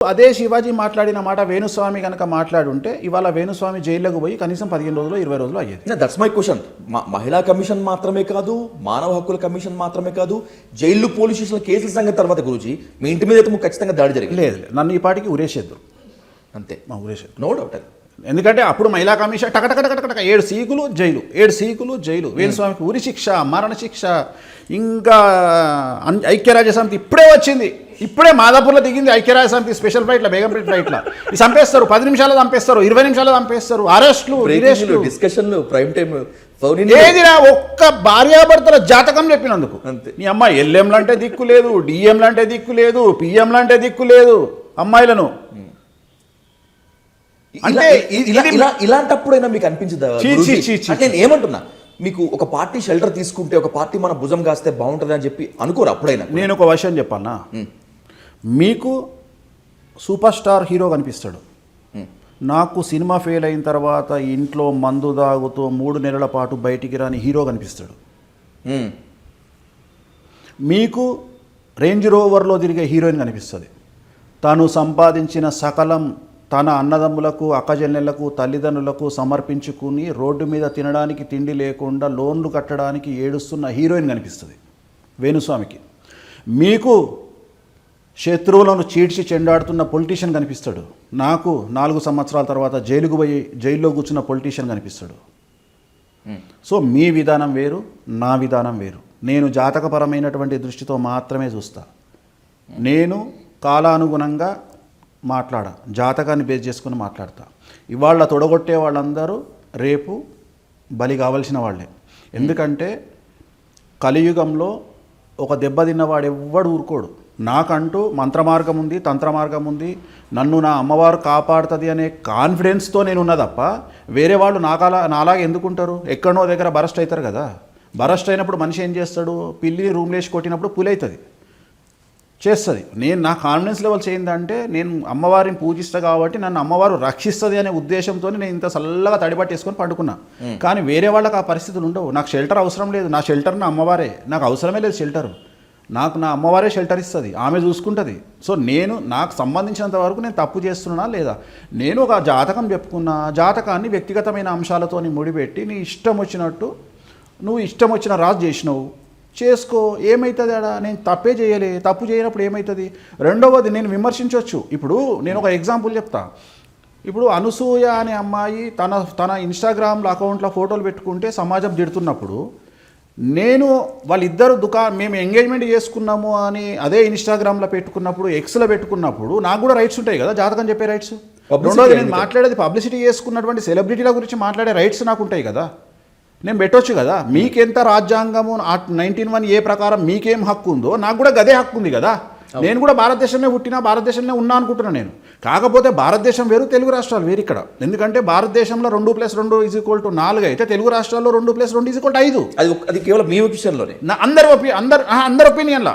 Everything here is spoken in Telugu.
అదే శివాజీ మాట్లాడిన మాట వేణుస్వామి కనుక మాట్లాడుంటే ఇవాళ వేణుస్వామి జైల్లోకి పోయి కనీసం 15 రోజులు 20 రోజులు అయ్యేది. That's my question. మహిళా కమిషన్ మాత్రమే కాదు, మానవ హక్కుల కమిషన్ మాత్రమే కాదు, జైలు పోలీస్ స్టేషన్ల కేసుల సంగతి తర్వాత గురించి మీ ఇంటి మీద అయితే ఖచ్చితంగా దాడి జరిగింది. లేదు, నన్ను ఈ పాటికి ఉరేసేద్దు అంతే, ఉరేసేద్దు, నో డౌట్. ఎందుకంటే అప్పుడు మహిళా కమిషన్ టకటకటకటక 7 సీకులు జైలు, 7 సీకులు జైలు, వేణుస్వామికి ఉరి శిక్ష, మరణ శిక్ష, ఇంకా ఐక్యరాజ్య సమితి ఇప్పుడే వచ్చింది, ఇప్పుడే మాదాపూర్లో దిగింది ఐక్యరాజ్య సమితి స్పెషల్ ఫ్లైట్లో, బేగంపేట ఫ్లైట్లో. చంపేస్తారు, 10 నిమిషాలు చంపేస్తారు, 20 నిమిషాలు చంపేస్తారు, అరెస్టులు, డిస్కషన్లు, ప్రైమ్ టైం ఏదిరా ఒక్క భార్యాభర్తల జాతకం చెప్పినందుకు. నీ అమ్మాయి ఎల్ఎంలు అంటే దిక్కు లేదు, డిఎంలు అంటే దిక్కు లేదు, పిఎంలు అంటే దిక్కు లేదు అమ్మాయిలను. అంటే ఇలాంటప్పుడైనా మీకు అనిపించదా? నేను ఏమంటున్నా, మీకు ఒక పార్టీ షెల్టర్ తీసుకుంటే, ఒక పార్టీ మన భుజం కాస్తే బాగుంటుంది అని చెప్పి అనుకోరు అప్పుడైనా? నేను ఒక విషయం చెప్పన్నా, మీకు సూపర్ స్టార్ హీరో కనిపిస్తాడు, నాకు సినిమా ఫెయిల్ అయిన తర్వాత ఇంట్లో మందు తాగుతూ 3 నెలల పాటు బయటికి రాని హీరో కనిపిస్తాడు. మీకు రేంజ్ రోవర్లో తిరిగే హీరోయిన్ కనిపిస్తుంది. తను సంపాదించిన సకలం తన అన్నదమ్ములకు, అక్కజెల్లెళ్లకు, తల్లిదండ్రులకు సమర్పించుకుని రోడ్డు మీద తినడానికి తిండి లేకుండా లోన్లు కట్టడానికి ఏడుస్తున్న హీరోయిన్ కనిపిస్తుంది వేణుస్వామికి. మీకు శత్రువులను చీడ్చి చెండాడుతున్న పొలిటీషియన్ కనిపిస్తాడు, నాకు 4 సంవత్సరాల తర్వాత జైలుకు పోయి జైల్లో కూర్చున్న పొలిటీషియన్ కనిపిస్తాడు. సో మీ విధానం వేరు, నా విధానం వేరు. నేను జాతకపరమైనటువంటి దృష్టితో మాత్రమే చూస్తా. నేను కాలానుగుణంగా జాతకాన్ని బేస్ చేసుకుని మాట్లాడతా. ఇవాళ తొడగొట్టే వాళ్ళందరూ రేపు బలి కావలసిన వాళ్ళే. ఎందుకంటే కలియుగంలో ఒక దెబ్బ తిన్నవాడు ఎవ్వడు ఊరుకోడు. నాకంటూ మంత్రమార్గం ఉంది, తంత్రమార్గం ఉంది, నన్ను నా అమ్మవారు కాపాడుతుంది అనే కాన్ఫిడెన్స్తో నేను ఉన్నా తప్ప వేరే వాళ్ళు నాలాగా ఎందుకుంటారు? ఎక్కడో దగ్గర బరస్ట్ అవుతారు కదా. బరస్ట్ అయినప్పుడు మనిషి ఏం చేస్తాడు? పిల్లిని రూమ్లో వేసి కొట్టినప్పుడు పులి అవుతుంది, చేస్తుంది. నా కాన్ఫిడెన్స్ లెవెల్స్ ఏంటంటే, నేను అమ్మవారిని పూజిస్తా కాబట్టి నన్ను అమ్మవారు రక్షిస్తుంది అనే ఉద్దేశంతో నేను ఇంత చల్లగా తడిపట్టేసుకొని పండుకున్నా. కానీ వేరే వాళ్ళకి ఆ పరిస్థితులు ఉండవు. నాకు షెల్టర్ అవసరం లేదు, నా షెల్టర్ నా అమ్మవారే, నాకు అవసరమే లేదు షెల్టర్. నాకు నా అమ్మవారే షెల్టర్ ఇస్తుంది, ఆమె చూసుకుంటుంది. సో నాకు సంబంధించినంత వరకు నేను తప్పు చేస్తున్నా లేదా? నేను ఒక జాతకం చెప్పుకున్నా, జాతకాన్ని వ్యక్తిగతమైన అంశాలతో ముడిపెట్టి నీ ఇష్టం వచ్చినట్టు నువ్వు ఇష్టం వచ్చిన రాజు చేసినావు, చేసుకో, ఏమవుతుంది ఆడ? నేను తప్పే చేయలే, తప్పు చేయనప్పుడు ఏమవుతుంది? రెండవది, నేను విమర్శించవచ్చు. ఇప్పుడు నేను ఒక ఎగ్జాంపుల్ చెప్తా. ఇప్పుడు అనసూయ అనే అమ్మాయి తన ఇన్స్టాగ్రామ్ అకౌంట్లో ఫోటోలు పెట్టుకుంటే సమాజం తిడుతున్నప్పుడు, నేను వాళ్ళిద్దరు మేము ఎంగేజ్మెంట్ చేసుకున్నాము అని అదే ఇన్స్టాగ్రామ్లో పెట్టుకున్నప్పుడు, ఎక్స్లో పెట్టుకున్నప్పుడు నాకు కూడా రైట్స్ ఉంటాయి కదా, జాతకం చెప్పే రైట్స్. రెండోది, నేను మాట్లాడేది పబ్లిసిటీ చేసుకున్నటువంటి సెలబ్రిటీల గురించి మాట్లాడే రైట్స్ నాకు ఉంటాయి కదా, నేను పెట్టొచ్చు కదా. మీకెంత రాజ్యాంగము 19(1) ప్రకారం మీకేం హక్కు ఉందో నాకు కూడా గదే హక్కు ఉంది కదా. నేను కూడా భారతదేశంలో పుట్టినా, భారతదేశంలో ఉన్నా అనుకుంటున్నాను నేను. కాకపోతే భారతదేశం వేరు, తెలుగు రాష్ట్రాలు వేరు ఇక్కడ. ఎందుకంటే భారతదేశంలో 2+2 = 4 అయితే తెలుగు రాష్ట్రాల్లో 2+2 = 5. అది కేవలం మీ ఒపీనియన్లోనే, అందరి ఒపీనియన్లా.